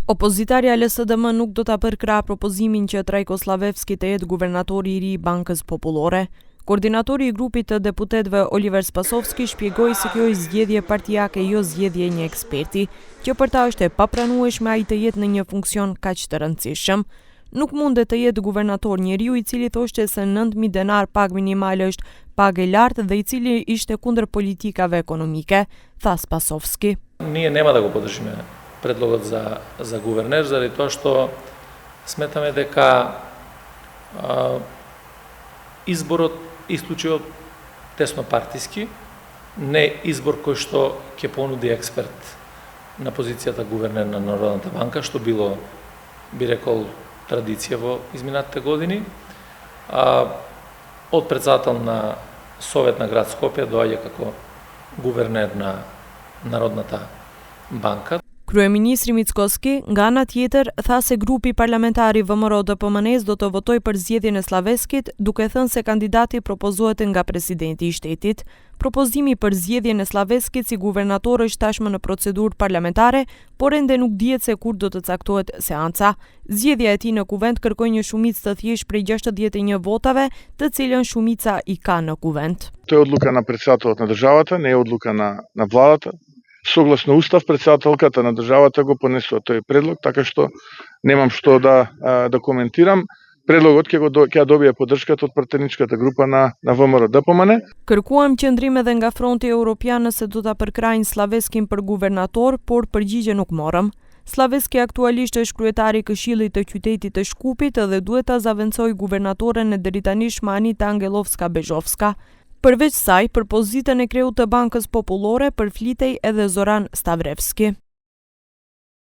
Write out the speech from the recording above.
Opozitarja LSDM nuk do ta përkrah propozimin që Trajko Slavevski të jetë guvernatori i ri i Bankës Popullore. Koordinatori i grupit të deputetëve Oliver Spasovski shpjegoi se kjo është zgjedhje partijake, jo zgjedhje e një eksperti, që për ta është e papranueshme ai të jetë në një funksion kaq të rëndësishëm. Nuk mundet të jetë guvernator njeriu i cili thoshte se 9.000 denar pagë minimale është pagë e lartë dhe i cili ishte kundër politikave ekonomike, tha Spasovski. Ние нема да го поддржиме предлогот за гувернер, заради тоа што сметаме дека изборот исклучиво тесно партиски, не избор кој што ќе понуди експерт на позицијата гувернер на Народната банка, што било, би рекол, традиција во изминатите години. Од председател на Совет на град Скопје доаѓа како гувернер на Народната банка. Kryeministri Mickoski, nga ana tjetër, tha se grupi parlamentar i VMRO-DPMNE-s do të votojë për zgjedhjen e Slaveskit, duke thënë se kandidati propozohet nga presidenti i shtetit. Propozimi për zgjedhjen e Slaveskit si guvernator është tashmë në procedurë parlamentare, por ende nuk dihet se kur do të caktohet seanca. Zgjedhja e tij në kuvent kërkoi një shumicë të thjeshtë prej 61 votave, të cilën shumica i ka në kuvent. Тоа е одлука на председателот на државата, не е одлука на владата. Согласно устав, председателката на државата го понесува тој предлог, така што немам што да коментирам. Предлогот ќе добие поддршката од пратеничката група на ВМРО-DPMNE. Kërkuam qëndrim edhe nga Fronti Evropian nëse do ta përkrajnë Slaveskin për guvernator, por përgjigje nuk morëm. Slaveski aktualisht është kryetari i Këshillit të qytetit të Shkupit dhe duhet ta zaventojë guvernatoren e deri tani Anita Angelovska-Bezhovska. Përveç saj, për pozitën e kreut të Bankës Popullore përflitej edhe Zoran Stavrevski.